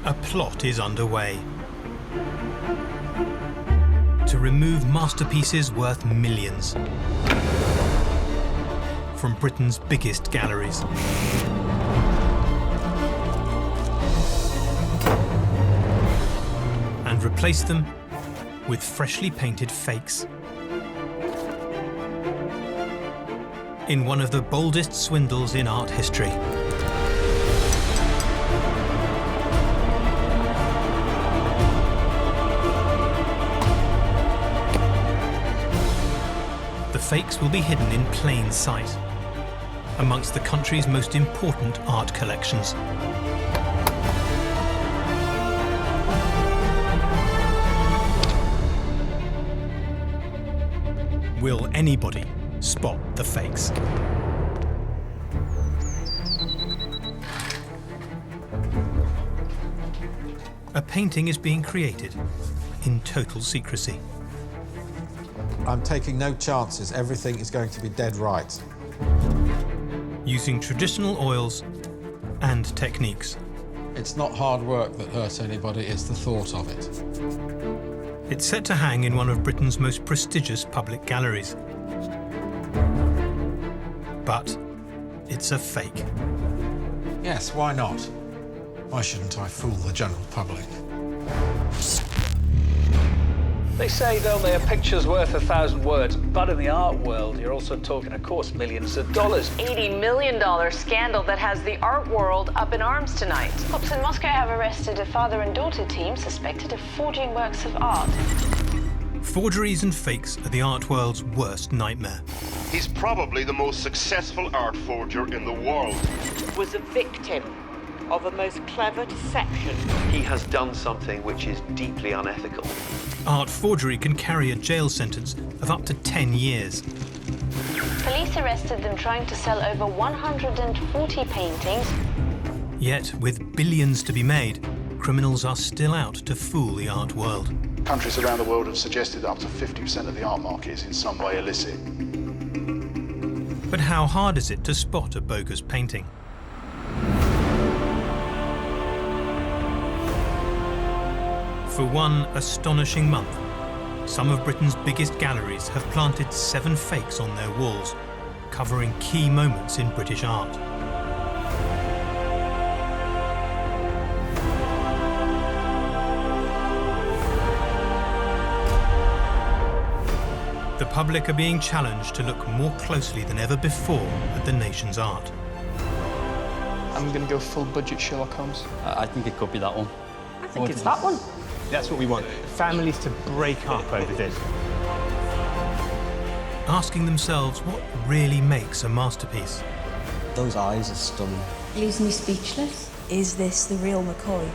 A plot is underway to remove masterpieces worth millions from Britain's biggest galleries. And replace them with freshly painted fakes. In one of the boldest swindles in art history. The fakes will be hidden in plain sight, amongst the country's most important art collections. Will anybody spot the fakes? A painting is being created in total secrecy. I'm taking no chances. Everything is going to be dead right. Using traditional oils and techniques. It's not hard work that hurts anybody, it's the thought of it. It's set to hang in one of Britain's most prestigious public galleries. But it's a fake. Yes, why not? Why shouldn't I fool the general public? They say, don't they, a picture's worth 1,000 words, but in the art world, you're also talking, of course, millions of dollars. $80 million scandal that has the art world up in arms tonight. Cops in Moscow have arrested a father and daughter team suspected of forging works of art. Forgeries and fakes are the art world's worst nightmare. He's probably the most successful art forger in the world. Was a victim of a most clever deception. He has done something which is deeply unethical. Art forgery can carry a jail sentence of up to 10 years. Police arrested them trying to sell over 140 paintings. Yet, with billions to be made, criminals are still out to fool the art world. Countries around the world have suggested that up to 50% of the art market is in some way illicit. But how hard is it to spot a bogus painting? For one astonishing month, some of Britain's biggest galleries have planted 7 fakes on their walls, covering key moments in British art. The public are being challenged to look more closely than ever before at the nation's art. I'm going to go full budget Sherlock Holmes. I think it could be that one. I think it's that one. That's what we want. Families to break up over this. Asking themselves what really makes a masterpiece. Those eyes are stunning. Leaves me speechless. Is this the real McCoy?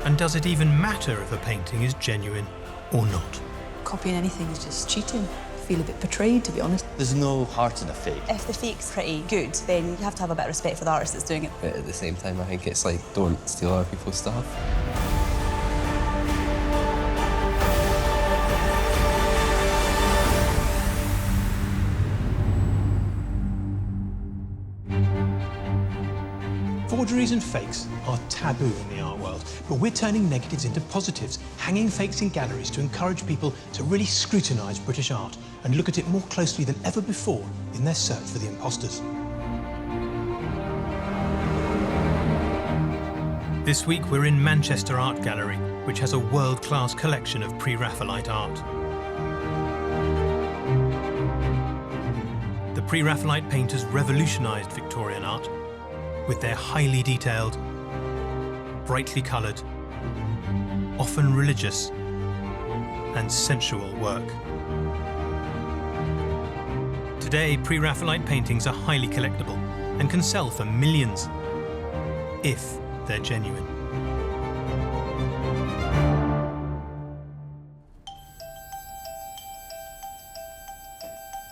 And does it even matter if a painting is genuine or not? Copying anything is just cheating. I feel a bit betrayed, to be honest. There's no heart to the fake. If the fake's pretty good, then you have to have a bit of respect for the artist that's doing it. But at the same time, I think it's like, don't steal other people's stuff. Forgeries and fakes are taboo in the art world, but we're turning negatives into positives, hanging fakes in galleries to encourage people to really scrutinise British art and look at it more closely than ever before in their search for the imposters. This week we're in Manchester Art Gallery, which has a world-class collection of Pre-Raphaelite art. The Pre-Raphaelite painters revolutionised Victorian art with their highly detailed, brightly coloured, often religious and sensual work. Today, Pre-Raphaelite paintings are highly collectible and can sell for millions, if they're genuine.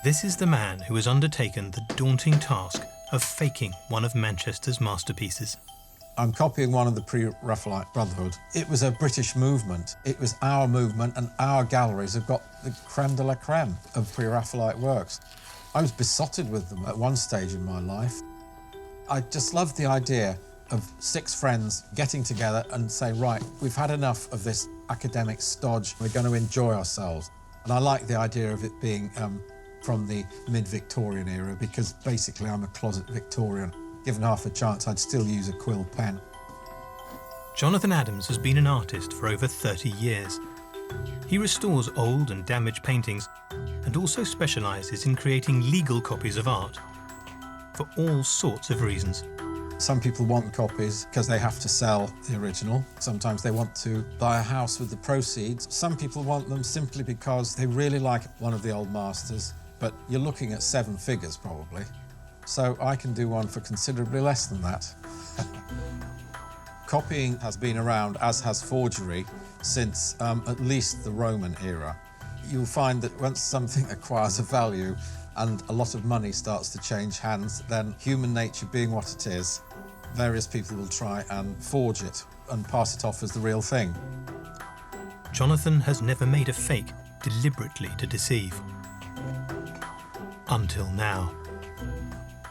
This is the man who has undertaken the daunting task of faking one of Manchester's masterpieces. I'm copying one of the Pre-Raphaelite Brotherhood. It was a British movement. It was our movement, and our galleries have got the creme de la creme of Pre-Raphaelite works. I was besotted with them at one stage in my life. I just loved the idea of 6 friends getting together and saying, right, we've had enough of this academic stodge, we're going to enjoy ourselves. And I like the idea of it being from the mid-Victorian era, because basically I'm a closet Victorian. Given half a chance, I'd still use a quill pen. Jonathan Adams has been an artist for over 30 years. He restores old and damaged paintings and also specialises in creating legal copies of art for all sorts of reasons. Some people want copies because they have to sell the original. Sometimes they want to buy a house with the proceeds. Some people want them simply because they really like one of the old masters, but you're looking at 7 figures probably. So I can do one for considerably less than that. Copying has been around, as has forgery, since at least the Roman era. You'll find that once something acquires a value and a lot of money starts to change hands, then human nature being what it is, various people will try and forge it and pass it off as the real thing. Jonathan has never made a fake deliberately to deceive. Until now.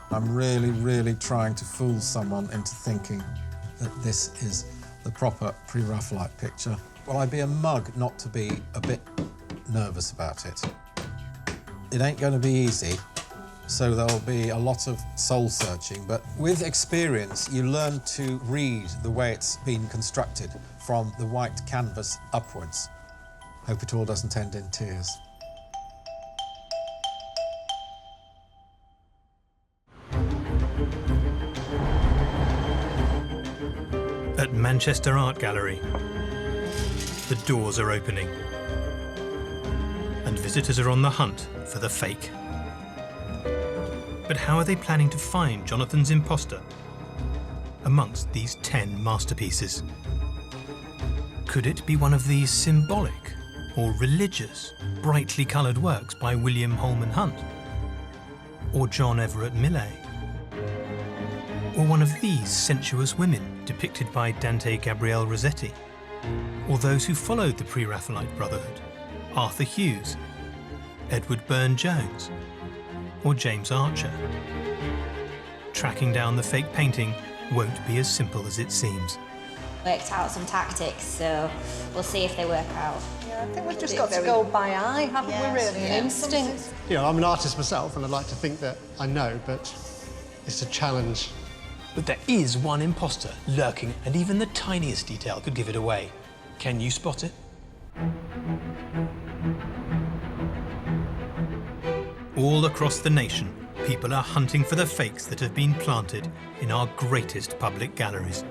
I'm really, really trying to fool someone into thinking that this is the proper Pre-Raphaelite picture. Well, I'd be a mug not to be a bit nervous about it. It ain't going to be easy, so there'll be a lot of soul-searching, but with experience, you learn to read the way it's been constructed from the white canvas upwards. Hope it all doesn't end in tears. At Manchester Art Gallery, the doors are opening, and visitors are on the hunt for the fake. But how are they planning to find Jonathan's imposter amongst these 10 masterpieces? Could it be one of these symbolic or religious, brightly coloured works by William Holman Hunt? Or John Everett Millais? Or one of these sensuous women depicted by Dante Gabriel Rossetti? Or those who followed the Pre-Raphaelite Brotherhood, Arthur Hughes, Edward Burne-Jones, or James Archer? Tracking down the fake painting won't be as simple as it seems. Worked out some tactics, so we'll see if they work out. Yeah, I think we've just got to go by eye, haven't we, really? An instinct. You know, I'm an artist myself, and I'd like to think that I know, but it's a challenge. But there is one imposter lurking, and even the tiniest detail could give it away. Can you spot it? All across the nation, people are hunting for the fakes that have been planted in our greatest public galleries.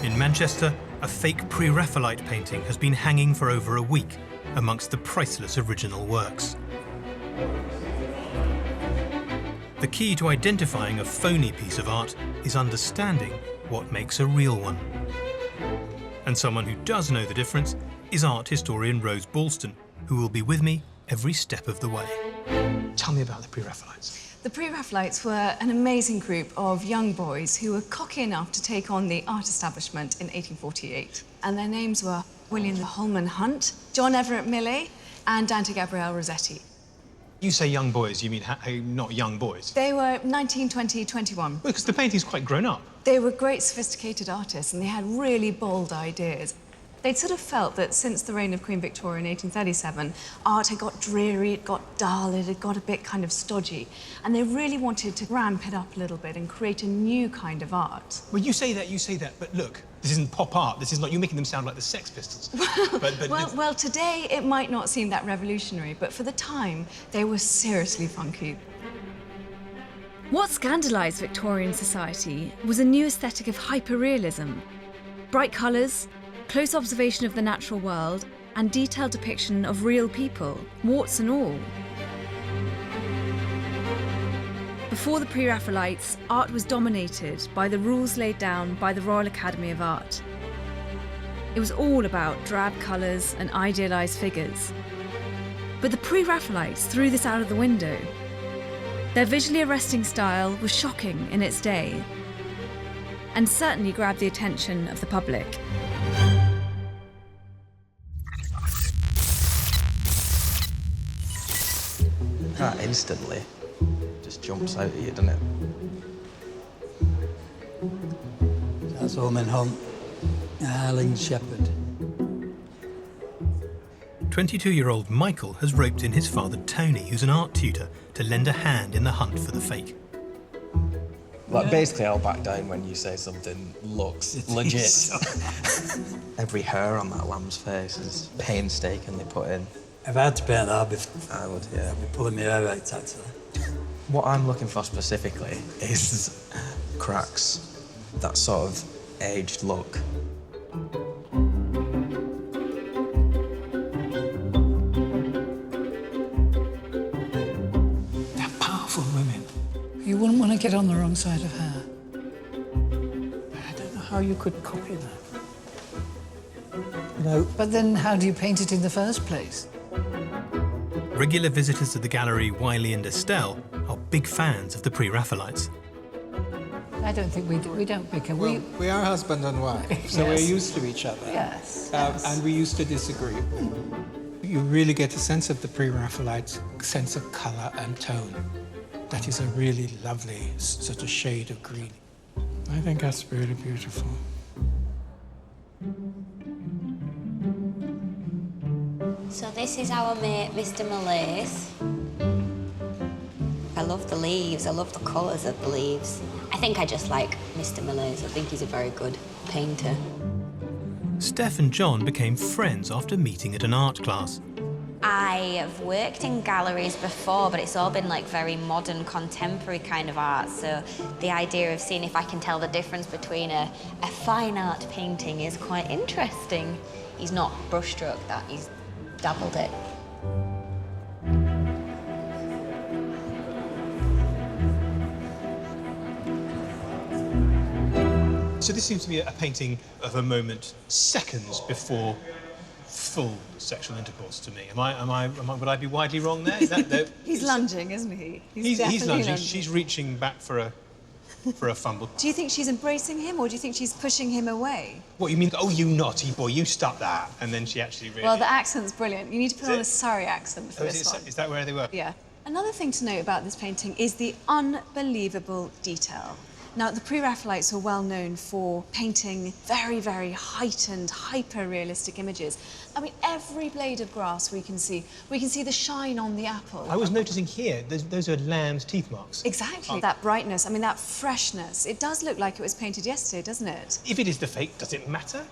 In Manchester, a fake Pre-Raphaelite painting has been hanging for over a week amongst the priceless original works. The key to identifying a phony piece of art is understanding what makes a real one. And someone who does know the difference is art historian Rose Boldest, who will be with me every step of the way. Tell me about the Pre-Raphaelites. The Pre-Raphaelites were an amazing group of young boys who were cocky enough to take on the art establishment in 1848. And their names were William Holman Hunt, John Everett Millais, and Dante Gabriel Rossetti. You say young boys, you mean not young boys? They were 19, 20, 21. Well, because the painting's quite grown up. They were great, sophisticated artists, and they had really bold ideas. They'd sort of felt that since the reign of Queen Victoria in 1837, art had got dreary, it got dull, it had got a bit kind of stodgy, and they really wanted to ramp it up a little bit and create a new kind of art. Well, you say that, but look, this isn't pop art. This is not, you're making them sound like the Sex Pistols. Well, today it might not seem that revolutionary, but for the time, they were seriously funky. What scandalised Victorian society was a new aesthetic of hyperrealism. Bright colours, close observation of the natural world, and detailed depiction of real people, warts and all. Before the Pre-Raphaelites, art was dominated by the rules laid down by the Royal Academy of Art. It was all about drab colours and idealised figures. But the Pre-Raphaelites threw this out of the window. Their visually arresting style was shocking in its day, and certainly grabbed the attention of the public. Instantly. Just jumps out at you, doesn't it? That's Omen Hunt, Arling Shepherd. 22-year-old Michael has roped in his father Tony, who's an art tutor, to lend a hand in the hunt for the fake. Like, basically, I'll back down when you say something looks legit. Every hair on that lamb's face is painstakingly put in. If I had to paint that, I would, yeah. I'd be pulling my hair out, actually. What I'm looking for specifically is cracks, that sort of aged look. They're powerful women. You wouldn't want to get on the wrong side of her. I don't know how you could copy that. No. But then how do you paint it in the first place? Regular visitors to the gallery Wiley and Estelle are big fans of the Pre-Raphaelites. I don't think we don't bicker. Well, we are husband and wife, so Yes. we're used to each other. Yes, And we used to disagree. You really get a sense of the Pre-Raphaelites' sense of colour and tone. That is a really lovely sort of shade of green. I think that's really beautiful. So this is our mate, Mr. Malaise. I love the leaves. I love the colours of the leaves. I think I just like Mr. Malaise. I think he's a very good painter. Steph and John became friends after meeting at an art class. I have worked in galleries before, but it's all been like very modern, contemporary kind of art. So the idea of seeing if I can tell the difference between a fine art painting is quite interesting. He's not brushstroke that, he's dabbled it. So this seems to be a painting of a moment seconds before full sexual intercourse to me. Would I be widely wrong there? He's lunging, isn't he? He's definitely lunging. She's reaching back for a fumble. Do you think she's embracing him, or do you think she's pushing him away? What, you mean, oh, you naughty boy, you stop that, and then she actually really... Well, the accent's brilliant. You need to put on a Surrey accent for Oh, this one. is that where they were? Yeah. Another thing to note about this painting is the unbelievable detail. Now, the Pre-Raphaelites were well known for painting very, very heightened, hyper-realistic images. I mean, every blade of grass we can see the shine on the apple. I was noticing here, those are lamb's teeth marks. Exactly. That brightness, I mean, that freshness. It does look like it was painted yesterday, doesn't it? If it is the fake, does it matter?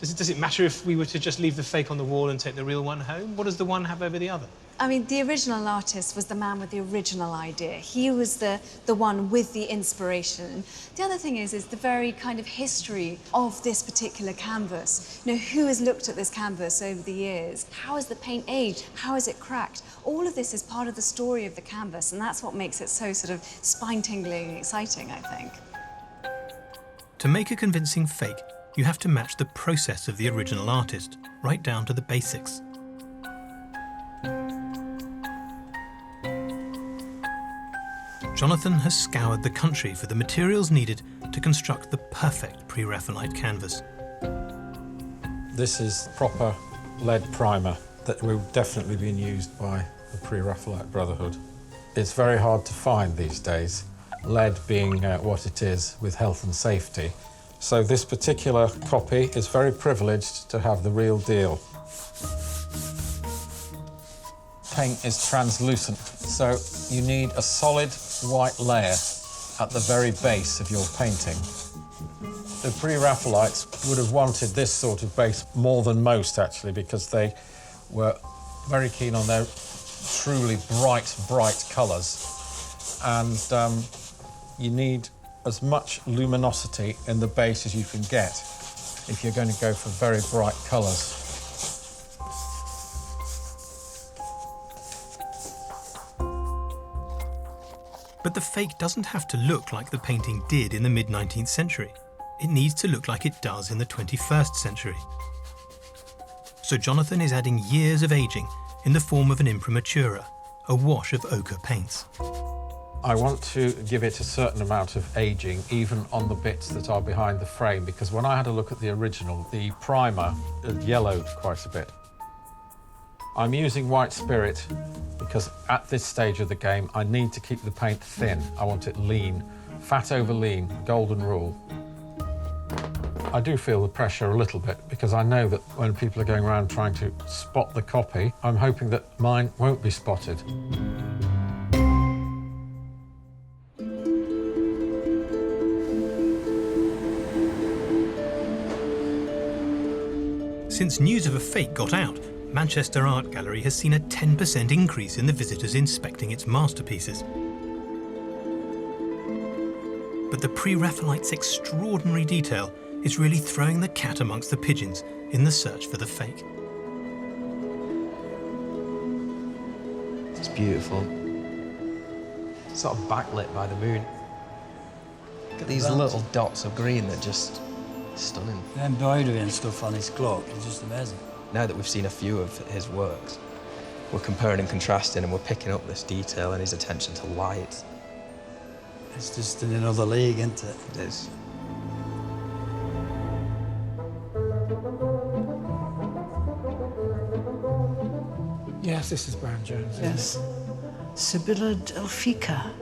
Does it matter if we were to just leave the fake on the wall and take the real one home? What does the one have over the other? I mean, the original artist was the man with the original idea. He was the one with the inspiration. The other thing is the very kind of history of this particular canvas. You know, who has looked at this canvas over the years? How has the paint aged? How has it cracked? All of this is part of the story of the canvas, and that's what makes it so sort of spine-tingling and exciting, I think. To make a convincing fake, you have to match the process of the original artist, right down to the basics. Jonathan has scoured the country for the materials needed to construct the perfect Pre-Raphaelite canvas. This is proper lead primer that will definitely be used by the Pre-Raphaelite Brotherhood. It's very hard to find these days, lead being what it is with health and safety. So this particular copy is very privileged to have the real deal. Paint is translucent, so you need a solid white layer at the very base of your painting. The Pre-Raphaelites would have wanted this sort of base more than most, actually, because they were very keen on their truly bright colours. And you need as much luminosity in the base as you can get if you're going to go for very bright colours. But the fake doesn't have to look like the painting did in the mid-19th century. It needs to look like it does in the 21st century. So Jonathan is adding years of aging in the form of an imprimatura, a wash of ochre paints. I want to give it a certain amount of aging, even on the bits that are behind the frame, because when I had a look at the original, the primer had yellowed quite a bit. I'm using white spirit because at this stage of the game, I need to keep the paint thin. I want it lean, fat over lean, golden rule. I do feel the pressure a little bit because I know that when people are going around trying to spot the copy, I'm hoping that mine won't be spotted. Since news of a fake got out, Manchester Art Gallery has seen a 10% increase in the visitors inspecting its masterpieces. But the Pre-Raphaelites' extraordinary detail is really throwing the cat amongst the pigeons in the search for the fake. It's beautiful. Sort of backlit by the moon. Look at these little dots of green that just stunning. The embroidery and stuff on his cloak is just amazing. Now that we've seen a few of his works, we're comparing and contrasting and we're picking up this detail and his attention to light. It's just in another league, isn't it? It is. Yes, this is Brown Jones. Yes. Sibylla Delphica.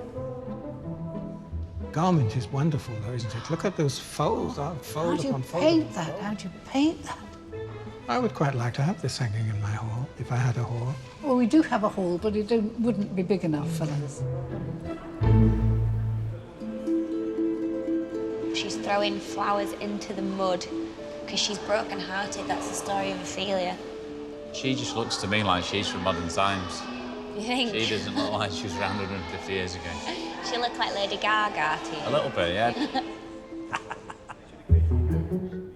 Garment is wonderful, though, isn't it? Look at those folds, fold How do upon you fold. paint that? How do you paint that? I would quite like to have this hanging in my hall, if I had a hall. Well, we do have a hall, but it wouldn't be big enough for us. She's throwing flowers into the mud because she's broken-hearted. That's the story of Ophelia. She just looks to me like she's from modern times. You think? She doesn't look like she was around 150 years ago. She looked like Lady Gaga to you. A little bit, yeah.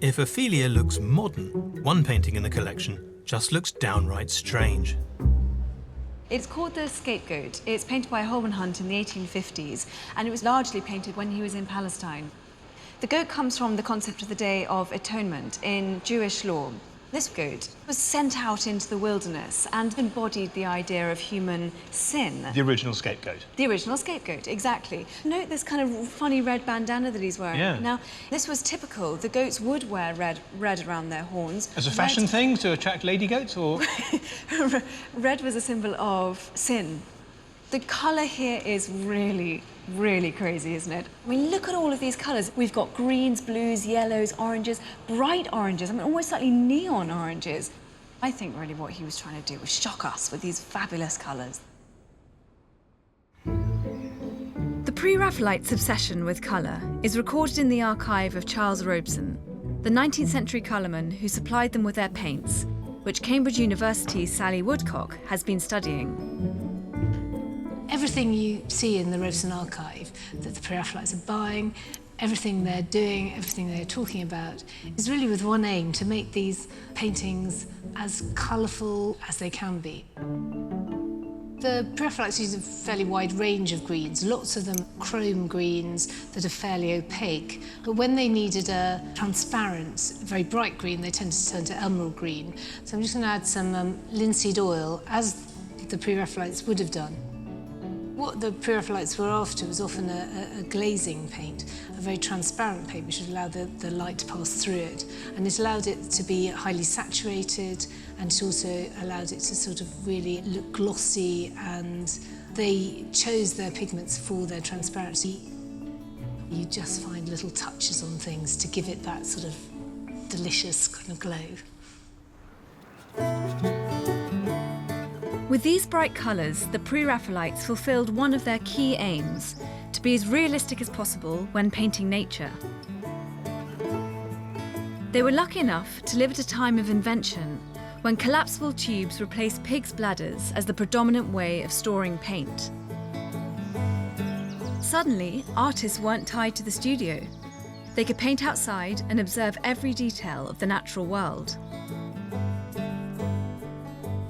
If Ophelia looks modern, one painting in the collection just looks downright strange. It's called The Scapegoat. It's painted by Holman Hunt in the 1850s, and it was largely painted when he was in Palestine. The goat comes from the concept of the Day of Atonement in Jewish law. This goat was sent out into the wilderness and embodied the idea of human sin. The original scapegoat. The original scapegoat, exactly. Note this kind of funny red bandana that he's wearing. Yeah. Now, this was typical. The goats would wear red around their horns. As a fashion thing to attract lady goats, or...? Red was a symbol of sin. The colour here is really, really crazy, isn't it? I mean, look at all of these colours. We've got greens, blues, yellows, oranges, bright oranges, I mean, almost slightly neon oranges. I think really what he was trying to do was shock us with these fabulous colours. The Pre-Raphaelites' obsession with colour is recorded in the archive of Charles Robeson, the 19th century colourman who supplied them with their paints, which Cambridge University's Sally Woodcock has been studying. Everything you see in the Robeson archive that the Pre-Raphaelites are buying, everything they're doing, everything they're talking about, is really with one aim, to make these paintings as colourful as they can be. The Pre-Raphaelites use a fairly wide range of greens, lots of them chrome greens that are fairly opaque. But when they needed a transparent, very bright green, they tended to turn to emerald green. So I'm just going to add some linseed oil, as the Pre-Raphaelites would have done. What the Pre-Raphaelites were after was often a glazing paint, a very transparent paint which would allow the light to pass through it. And it allowed it to be highly saturated, and it also allowed it to sort of really look glossy, and they chose their pigments for their transparency. You just find little touches on things to give it that sort of delicious kind of glow. With these bright colours, the Pre-Raphaelites fulfilled one of their key aims, to be as realistic as possible when painting nature. They were lucky enough to live at a time of invention when collapsible tubes replaced pigs' bladders as the predominant way of storing paint. Suddenly, artists weren't tied to the studio. They could paint outside and observe every detail of the natural world.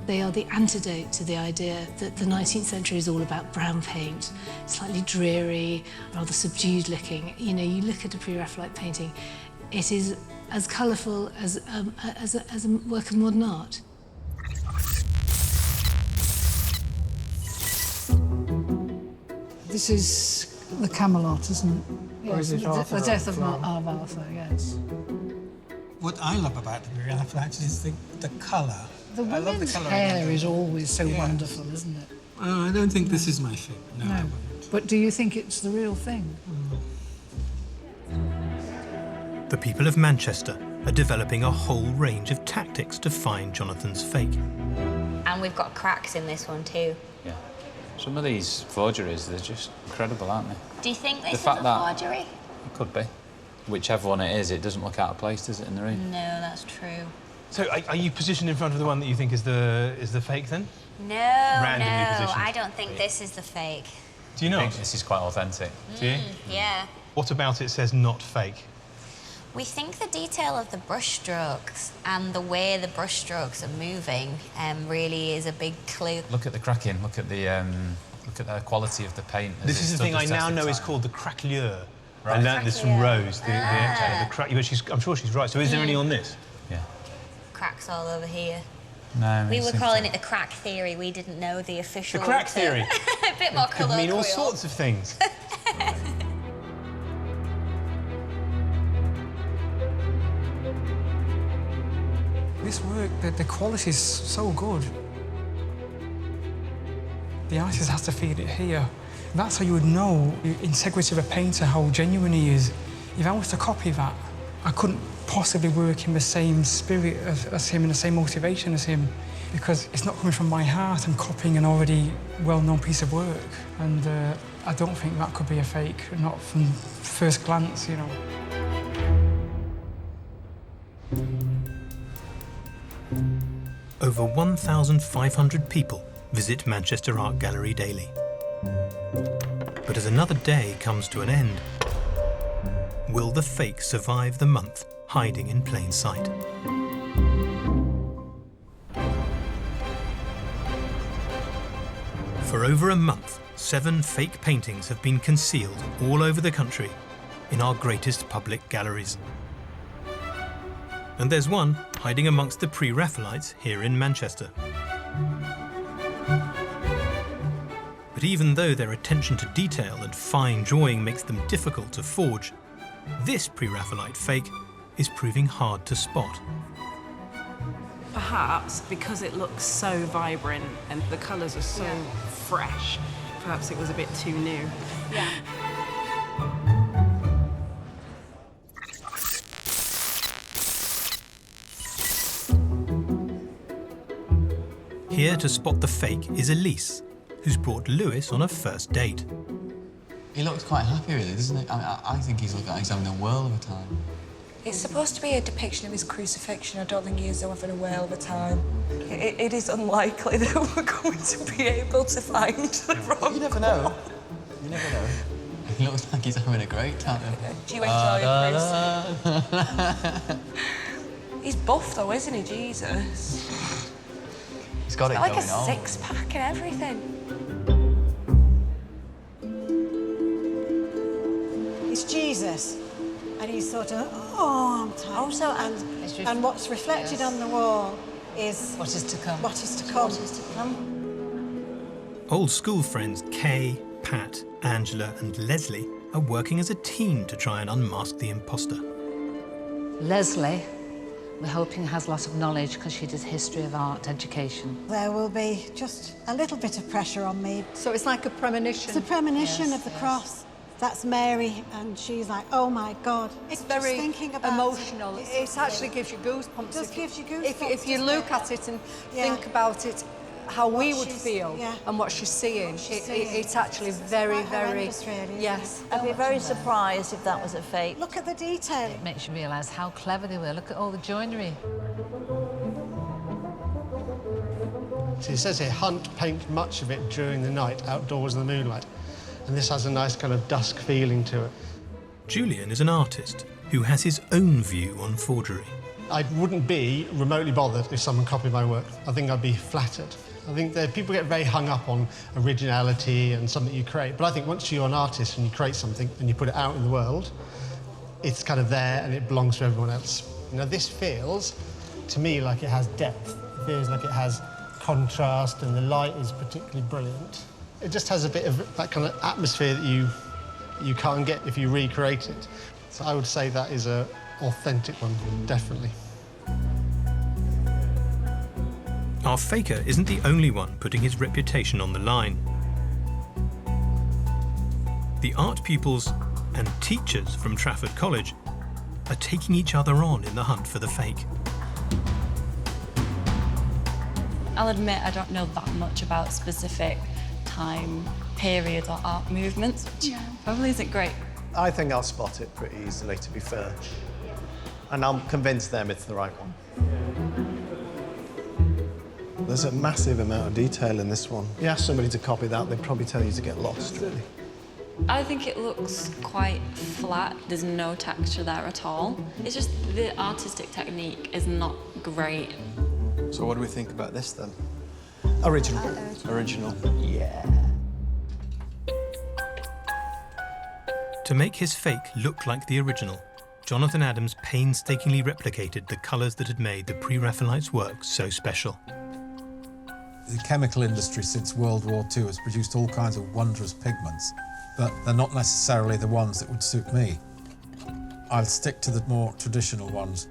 They are the antidote to the idea that the 19th century is all about brown paint, slightly dreary, rather subdued looking. You know, you look at a Pre-Raphaelite painting, it is as colourful as a work of modern art. This is the Camelot, isn't it? Or is it Arthur? The death of Arthur, yes. What I love about the Pre-Raphaelites is the colour The women's hair is always so wonderful, isn't it? I don't think this is my thing. No. I wouldn't. But do you think it's the real thing? The people of Manchester are developing a whole range of tactics to find Jonathan's fake. And we've got cracks in this one too. Yeah. Some of these forgeries, they're just incredible, aren't they? Do you think this The is fact a that- forgery? It could be. Whichever one it is, it doesn't look out of place, does it, in the room? No, that's true. So are you positioned in front of the one that you think is the fake then? No, Randomly no, positioned. I don't think this is the fake. Do you I not? think this is quite authentic. Do you? Yeah. What about it says not fake? We think the detail of the brushstrokes and the way the brushstrokes are moving really is a big clue. Look at the cracking. Look at the quality of the paint. This is the thing I now know is called the craquelure. Right. I learnt this from Rose, the crack. But I'm sure she's right. So is there any on this? Yeah. Cracks all over here. No. We were calling it the crack theory. We didn't know the official. The crack theory. A bit more Could mean all sorts of things. This work, the quality is so good. The artist has to feel it here. That's how you would know the integrity of a painter, how genuine he is. If I was to copy that, I couldn't possibly work in the same spirit as him and the same motivation as him, because it's not coming from my heart. I'm copying an already well-known piece of work, and I don't think that could be a fake, not from first glance, you know. Over 1,500 people visit Manchester Art Gallery daily. But as another day comes to an end, will the fake survive the month hiding in plain sight? For over a month, 7 fake paintings have been concealed all over the country in our greatest public galleries. And there's one hiding amongst the Pre-Raphaelites here in Manchester. But even though their attention to detail and fine drawing makes them difficult to forge, this Pre-Raphaelite fake is proving hard to spot. Perhaps because it looks so vibrant and the colours are so fresh, perhaps it was a bit too new. Yeah. Here to spot the fake is Elise, who's brought Lewis on a first date. He looks quite happy, really, doesn't he? I think he's looking like he's having a whirl of a time. It's supposed to be a depiction of his crucifixion. I don't think he is having a whale of a time. It is unlikely that we're going to be able to find the wrong. You never know. You never know. He looks like he's having a great time. Do you enjoy it, Chris? He's buff, though, isn't he? Jesus. He's got it like going a on. six-pack and everything. It's Jesus. And he's sort of, oh, I'm tired. Also, and what's reflected on the wall is what is to come. What is to come. What is to come. Old school friends Kay, Pat, Angela and Leslie are working as a team to try and unmask the imposter. Leslie, we're hoping has lots of knowledge because she does history of art education. There will be just a little bit of pressure on me. So it's like a premonition. It's a premonition of the cross. That's Mary, and she's like, oh my God. It's very thinking about emotional. It actually gives you goosebumps. It just gives you goosebumps. If you look at it and think about it, how we would feel and what she's seeing, it's actually very, very... Really, yes. I'd be very surprised if that was a fake. Look at the detail. It makes you realise how clever they were. Look at all the joinery. So it says here, hunt, paint much of it during the night, outdoors in the moonlight. And this has a nice kind of dusk feeling to it. Julian is an artist who has his own view on forgery. I wouldn't be remotely bothered if someone copied my work. I think I'd be flattered. I think that people get very hung up on originality and something you create. But I think once you're an artist and you create something and you put it out in the world, it's kind of there and it belongs to everyone else. Now, this feels, to me, like it has depth. It feels like it has contrast and the light is particularly brilliant. It just has a bit of that kind of atmosphere that you can't get if you recreate it. So I would say that is an authentic one, definitely. Our faker isn't the only one putting his reputation on the line. The art pupils and teachers from Trafford College are taking each other on in the hunt for the fake. I'll admit I don't know that much about specific time periods or art movements, which probably isn't great. I think I'll spot it pretty easily, to be fair. And I'm convinced them it's the right one. There's a massive amount of detail in this one. You ask somebody to copy that, they'd probably tell you to get lost, really. I think it looks quite flat. There's no texture there at all. It's just the artistic technique is not great. So what do we think about this, then? Original. Original. Yeah. To make his fake look like the original, Jonathan Adams painstakingly replicated the colours that had made the Pre-Raphaelites' work so special. The chemical industry since World War II has produced all kinds of wondrous pigments, but they're not necessarily the ones that would suit me. I'll stick to the more traditional ones.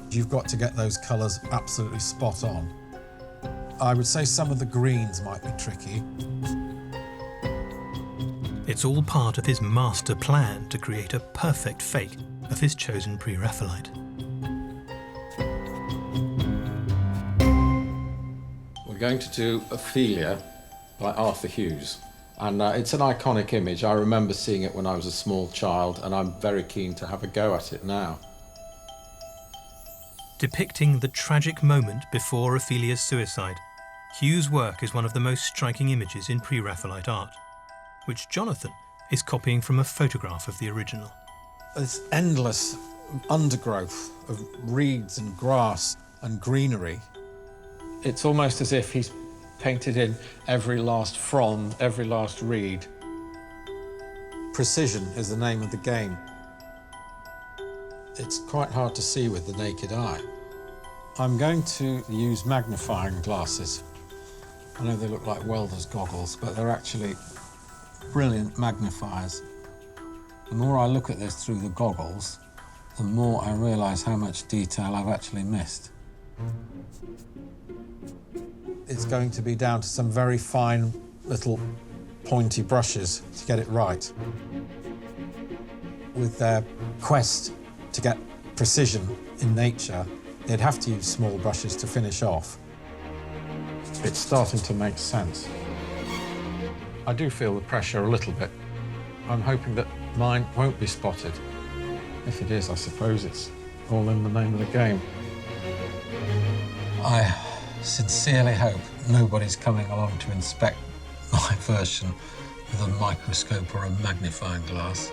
You've got to get those colours absolutely spot on. I would say some of the greens might be tricky. It's all part of his master plan to create a perfect fake of his chosen Pre-Raphaelite. We're going to do Ailia by Arthur Hughes. And it's an iconic image. I remember seeing it when I was a small child, and I'm very keen to have a go at it now. Depicting the tragic moment before Aphelia's suicide, Hughes' work is one of the most striking images in Pre-Raphaelite art, which Jonathan is copying from a photograph of the original. This endless undergrowth of reeds and grass and greenery. It's almost as if he's painted in every last frond, every last reed. Precision is the name of the game. It's quite hard to see with the naked eye. I'm going to use magnifying glasses. I know they look like welder's goggles, but they're actually brilliant magnifiers. The more I look at this through the goggles, the more I realise how much detail I've actually missed. It's going to be down to some very fine little pointy brushes to get it right. With their quest to get precision in nature, they'd have to use small brushes to finish off. It's starting to make sense. I do feel the pressure a little bit. I'm hoping that mine won't be spotted. If it is, I suppose it's all in the name of the game. I sincerely hope nobody's coming along to inspect my version with a microscope or a magnifying glass.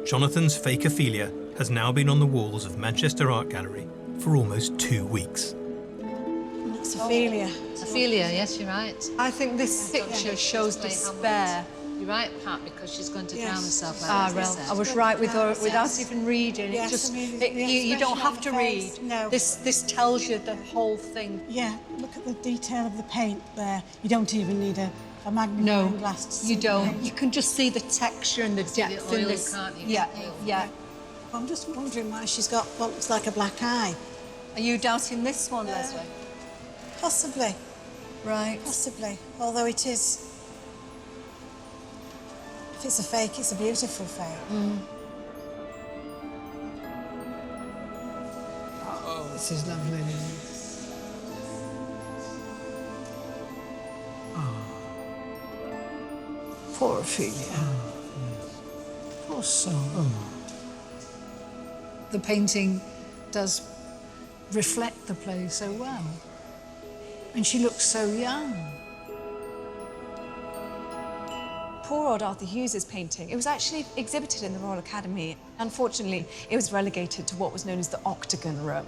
Jonathan's fake Ailia has now been on the walls of Manchester Art Gallery for almost 2 weeks. That's Ailia. Ailia, yes, you're right. I think this picture shows despair. You're right, Pat, because she's going to drown herself. I was right with her, without even reading. Yes, It just, I mean, you don't have to read. face, no. This tells you the whole thing. Yeah, look at the detail of the paint there. You don't even need a magnifying glass to see you don't. the You can just see the texture and the depth in this. Yeah. I'm just wondering why she's got what looks like a black eye. Are you doubting this one, Leslie? Possibly. Right. Possibly. Although it is... If it's a fake, it's a beautiful fake. Oh, this is lovely. Poor Ophelia. Poor soul. The painting does reflect the play so well. And she looks so young. Poor old Arthur Hughes's painting. It was actually exhibited in the Royal Academy. Unfortunately, it was relegated to what was known as the Octagon Room.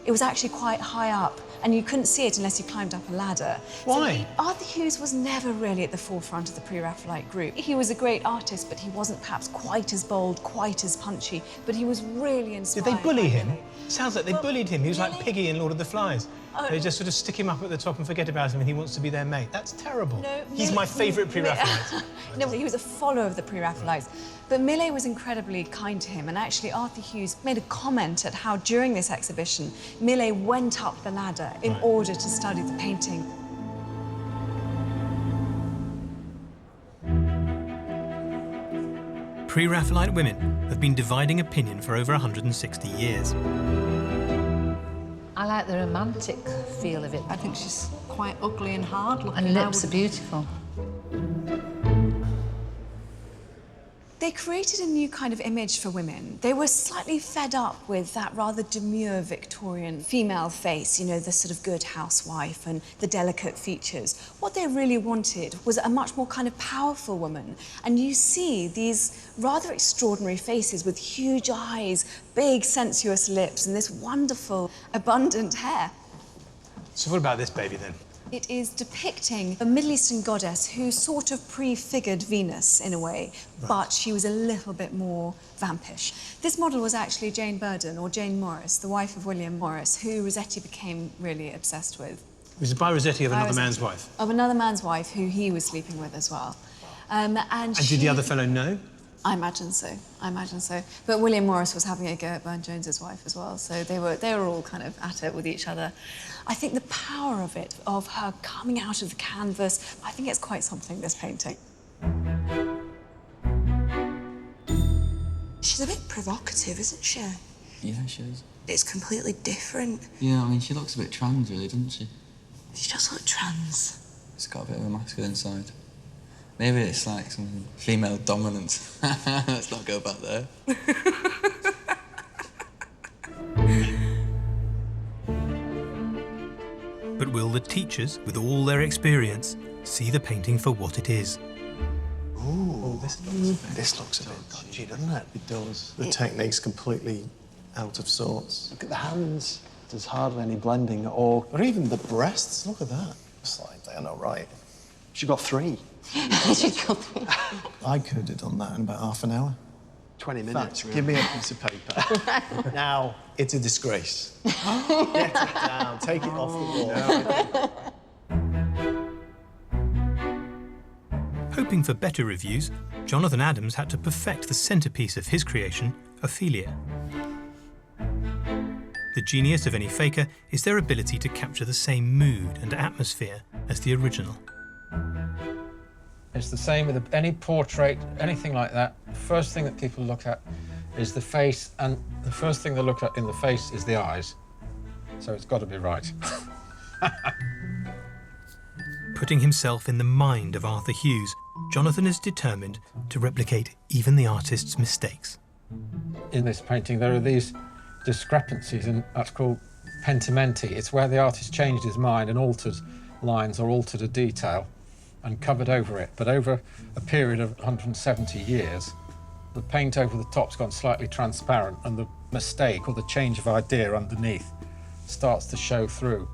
It was actually quite high up, and you couldn't see it unless you climbed up a ladder. Why? So Arthur Hughes was never really at the forefront of the Pre-Raphaelite group. He was a great artist, but he wasn't perhaps quite as bold, quite as punchy, but he was really inspired. Did they bully him? Sounds like they bullied him. He was like Piggy in Lord of the Flies. They just sort of stick him up at the top and forget about him and he wants to be their mate. That's terrible. No, He's my favourite Pre-Raphaelite. No, he was a follower of the Pre-Raphaelites. But Millet was incredibly kind to him, and actually Arthur Hughes made a comment at how during this exhibition, Millet went up the ladder in order to study the painting. Pre-Raphaelite women have been dividing opinion for over 160 years. I like the romantic feel of it. I think she's quite ugly and hard looking. And lips are beautiful. They created a new kind of image for women. They were slightly fed up with that rather demure Victorian female face, you know, the sort of good housewife and the delicate features. What they really wanted was a much more kind of powerful woman. And you see these rather extraordinary faces with huge eyes, big sensuous lips, and this wonderful, abundant hair. So what about this baby, then? It is depicting a Middle Eastern goddess who sort of prefigured Venus in a way, but she was a little bit more vampish. This model was actually Jane Burden, or Jane Morris, the wife of William Morris, who Rossetti became really obsessed with. It was by Rossetti of another man's wife? Of another man's wife, who he was sleeping with as well. And did the other fellow know? I imagine so. I imagine so. But William Morris was having a go at Burne-Jones's wife as well, so they were all kind of at it with each other. I think the power of it, of her coming out of the canvas, I think it's quite something, this painting. She's a bit provocative, isn't she? Yeah, she is. It's completely different. Yeah, I mean, she looks a bit trans, really, doesn't she? She does look trans. She's got a bit of a masculine side. Maybe it's like some female dominance. Let's not go back there. But will the teachers, with all their experience, see the painting for what it is? Ooh, this looks a bit dodgy, doesn't it? It does. The technique's completely out of sorts. Look at the hands. There's hardly any blending at all. Or even the breasts. Look at that. It's like, they're not right. She got 3. I could have done that in about half an hour. 20 minutes. Give me a piece of paper. Now, it's a disgrace. Get it down. Take it off the wall. Hoping for better reviews, Jonathan Adams had to perfect the centrepiece of his creation, Ailia. The genius of any faker is their ability to capture the same mood and atmosphere as the original. It's the same with any portrait, anything like that. The first thing that people look at is the face, and the first thing they look at in the face is the eyes. So it's got to be right. Putting himself in the mind of Arthur Hughes, Jonathan is determined to replicate even the artist's mistakes. In this painting, there are these discrepancies, and that's called pentimenti. It's where the artist changed his mind and altered lines or altered a detail and covered over it. But over a period of 170 years, the paint over the top's gone slightly transparent, and the mistake or the change of idea underneath starts to show through.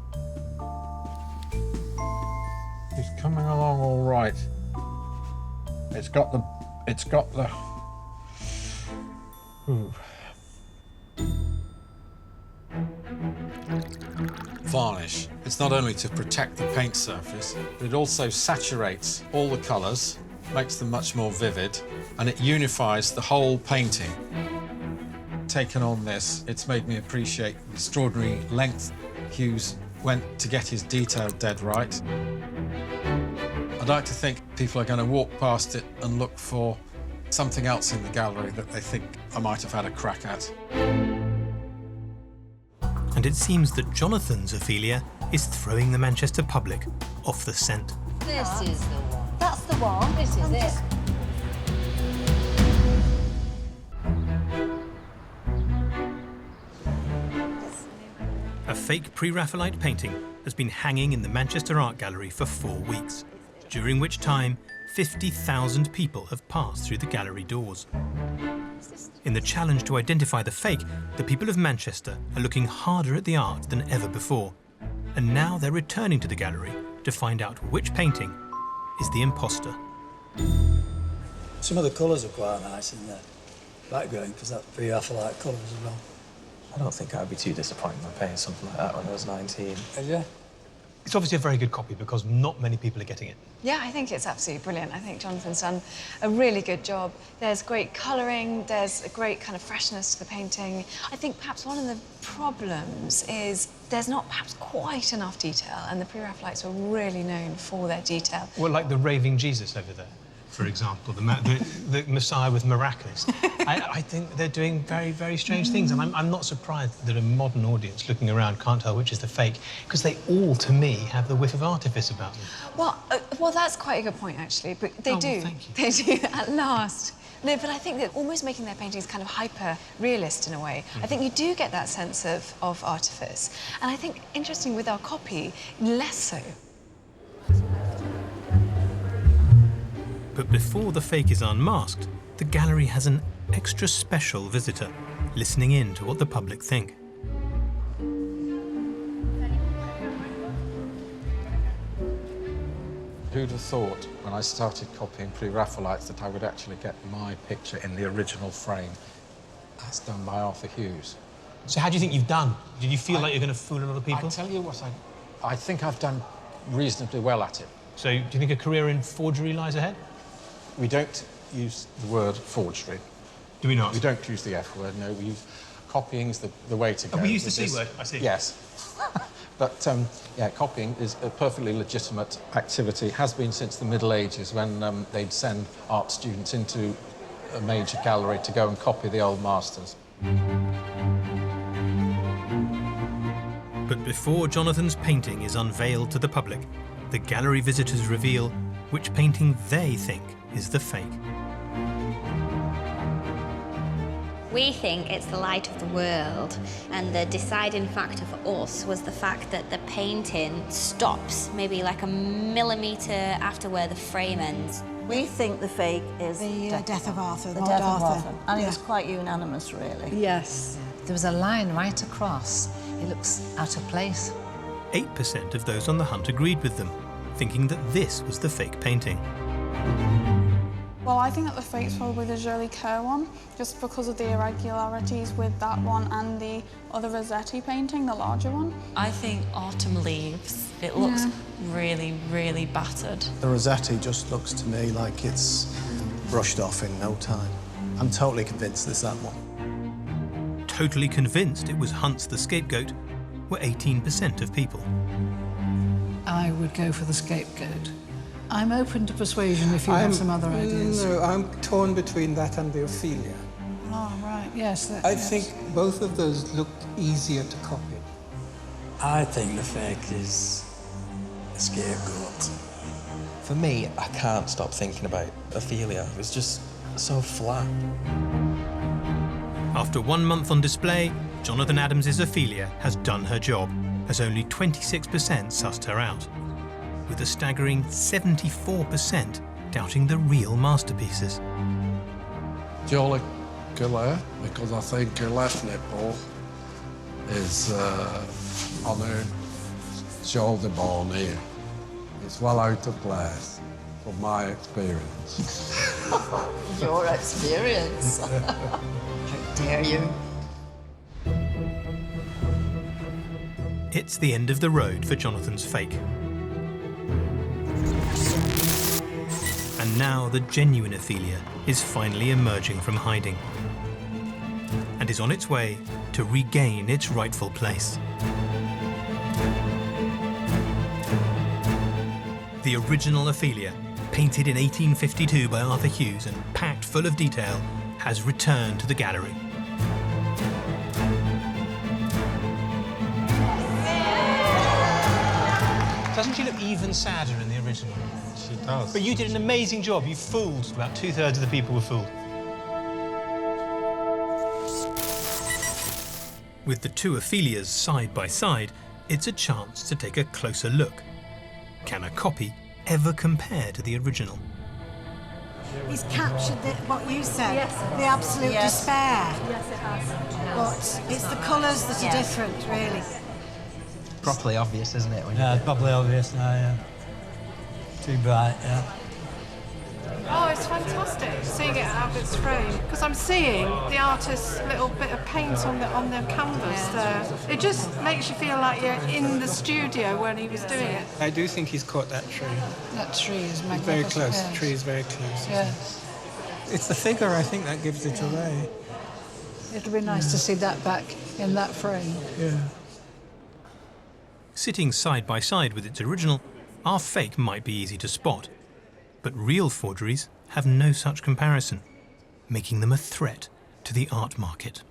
He's coming along all right. It's got the ooh. Varnish. It's not only to protect the paint surface, but it also saturates all the colours, makes them much more vivid, and it unifies the whole painting. Taken on this, it's made me appreciate the extraordinary length Hughes went to get his detail dead right. I'd like to think people are going to walk past it and look for something else in the gallery that they think I might have had a crack at. And it seems that Jonathan's Ailia is throwing the Manchester public off the scent. This is the one. That's the one. This is it. A fake Pre-Raphaelite painting has been hanging in the Manchester Art Gallery for 4 weeks, during which time 50,000 people have passed through the gallery doors. In the challenge to identify the fake, the people of Manchester are looking harder at the art than ever before. And now they're returning to the gallery to find out which painting is the imposter. Some of the colours are quite nice in the background, because that's Pre-Raphaelite colours as well. I don't think I'd be too disappointed by paying something like that when I was 19. Yeah. It's obviously a very good copy because not many people are getting it. Yeah, I think it's absolutely brilliant. I think Jonathan's done a really good job. There's great colouring, there's a great kind of freshness to the painting. I think perhaps one of the problems is there's not perhaps quite enough detail, and the Pre-Raphaelites were really known for their detail. Well, like the raving Jesus over there, for example, the Messiah with miraculous. I think they're doing very, very strange things, and I'm not surprised that a modern audience looking around can't tell which is the fake, because they all, to me, have the whiff of artifice about them. Well, that's quite a good point, actually, but they do. Well, thank you. They do, at last. No, but I think they're almost making their paintings kind of hyper-realist in a way. I think you do get that sense of artifice. And I think, interesting, with our copy, less so. But before the fake is unmasked, the gallery has an extra special visitor, listening in to what the public think. Who'd have thought, when I started copying Pre-Raphaelites, that I would actually get my picture in the original frame? That's done by Arthur Hughes. So how do you think you've done? Did you feel like you're going to fool a lot of people? I tell you what, I think I've done reasonably well at it. So do you think a career in forgery lies ahead? We don't use the word forgery. Do we not? We don't use the F word, no. We use copying's the way to go. Oh, we use the C word, I see. Yes. But, yeah, copying is a perfectly legitimate activity, has been since the Middle Ages, when they'd send art students into a major gallery to go and copy the old masters. But before Jonathan's painting is unveiled to the public, the gallery visitors reveal which painting they think is the fake. We think it's the light of the world, and the deciding factor for us was the fact that the painting stops maybe like a millimetre after where the frame ends. We think the fake is the death of Arthur, The Lord death of Arthur. Arthur. And it was quite unanimous, really. Yes. There was a line right across. It looks out of place. 8% of those on the hunt agreed with them, thinking that this was the fake painting. Well, I think that the fake's probably the Jolie Kerr one, just because of the irregularities with that one and the other Rossetti painting, the larger one. I think Autumn Leaves, it looks really, really battered. The Rossetti just looks to me like it's brushed off in no time. I'm totally convinced it's that one. Totally convinced it was Hunt's the scapegoat were 18% of people. I would go for the scapegoat. I'm open to persuasion if you have some other ideas. No, I'm torn between that and the Ophelia. Oh, right, yes. I think both of those look easier to copy. I think the fake is a scapegoat. For me, I can't stop thinking about Ailia. It was just so flat. After 1 month on display, Jonathan Adams' Ailia has done her job, as only 26% sussed her out, with a staggering 74% doubting the real masterpieces. Jolie Kerr, because I think her left nipple is on her shoulder bone here. It's well out of place, from my experience. Your experience. How dare you? It's the end of the road for Jonathan's fake. And now the genuine Ailia is finally emerging from hiding and is on its way to regain its rightful place. The original Ailia, painted in 1852 by Arthur Hughes and packed full of detail, has returned to the gallery. Doesn't she look even sadder in the original? She does. But you did an amazing job. You fooled about 2/3 of the people were fooled. With the two Aphelias side by side, it's a chance to take a closer look. Can a copy ever compare to the original? He's captured what you said, the absolute despair. Yes, it has. But it's the colours that are different, really. Properly obvious, isn't it? Yeah, it's probably obvious now, yeah. Too bright, yeah. Oh, it's fantastic seeing it out of its frame, because I'm seeing the artist's little bit of paint on the canvas there. It just makes you feel like you're in the studio when he was doing it. I do think he's caught that tree. That tree is magnificent. Very close. Yes. The tree is very close. Yes. It's the figure, I think, that gives it away. It'll be nice to see that back in that frame. Yeah. Sitting side by side with its original, our fake might be easy to spot. But real forgeries have no such comparison, making them a threat to the art market.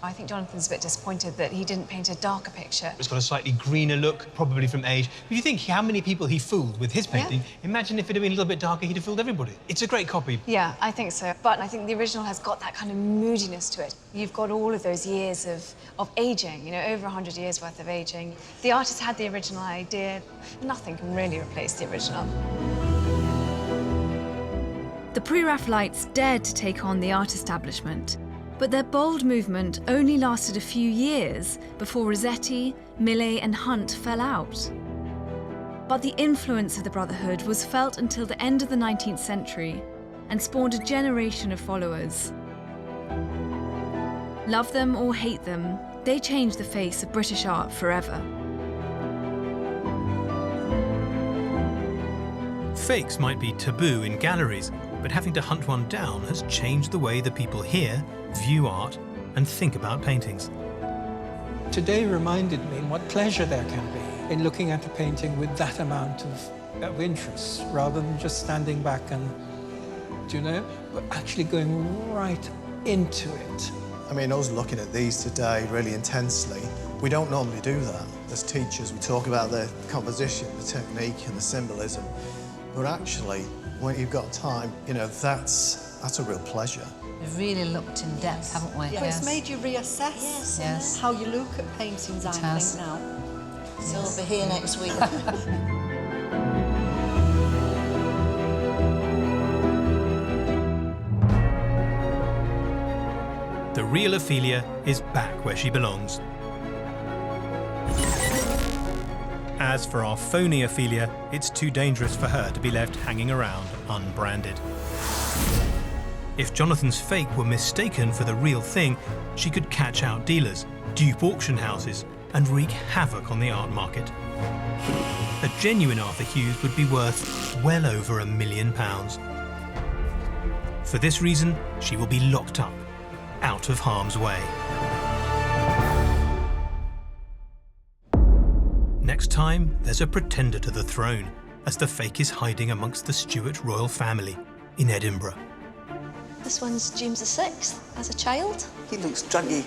I think Jonathan's a bit disappointed that he didn't paint a darker picture. It's got a slightly greener look, probably from age. If you think how many people he fooled with his painting, imagine if it had been a little bit darker, he'd have fooled everybody. It's a great copy. Yeah, I think so. But I think the original has got that kind of moodiness to it. You've got all of those years of aging, you know, over 100 years worth of aging. The artist had the original idea. Nothing can really replace the original. The Pre-Raphaelites dared to take on the art establishment, but their bold movement only lasted a few years before Rossetti, Millet and Hunt fell out. But the influence of the Brotherhood was felt until the end of the 19th century and spawned a generation of followers. Love them or hate them, they changed the face of British art forever. Fakes might be taboo in galleries, but having to hunt one down has changed the way that people hear, view art, and think about paintings. Today reminded me what pleasure there can be in looking at a painting with that amount of interest, rather than just standing back and, do you know, but actually going right into it. I mean, us looking at these today really intensely, we don't normally do that. As teachers, we talk about the composition, the technique and the symbolism, but actually, when you've got time, you know, that's a real pleasure. We've really looked in depth, haven't we? Well, it's made you reassess Yes. how you look at paintings, I think, now. So I'll be here next week. The real Ophelia is back where she belongs. As for our phony Ophelia, it's too dangerous for her to be left hanging around unbranded. If Jonathan's fake were mistaken for the real thing, she could catch out dealers, dupe auction houses, and wreak havoc on the art market. A genuine Arthur Hughes would be worth well over £1 million. For this reason, she will be locked up, out of harm's way. Next time, there's a pretender to the throne, as the fake is hiding amongst the Stuart royal family in Edinburgh. This one's James VI as a child. He looks druggy.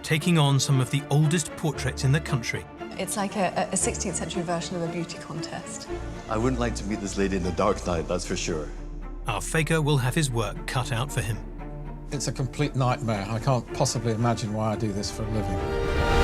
Taking on some of the oldest portraits in the country. It's like a 16th century version of a beauty contest. I wouldn't like to meet this lady in the dark night, that's for sure. Our faker will have his work cut out for him. It's a complete nightmare. I can't possibly imagine why I do this for a living.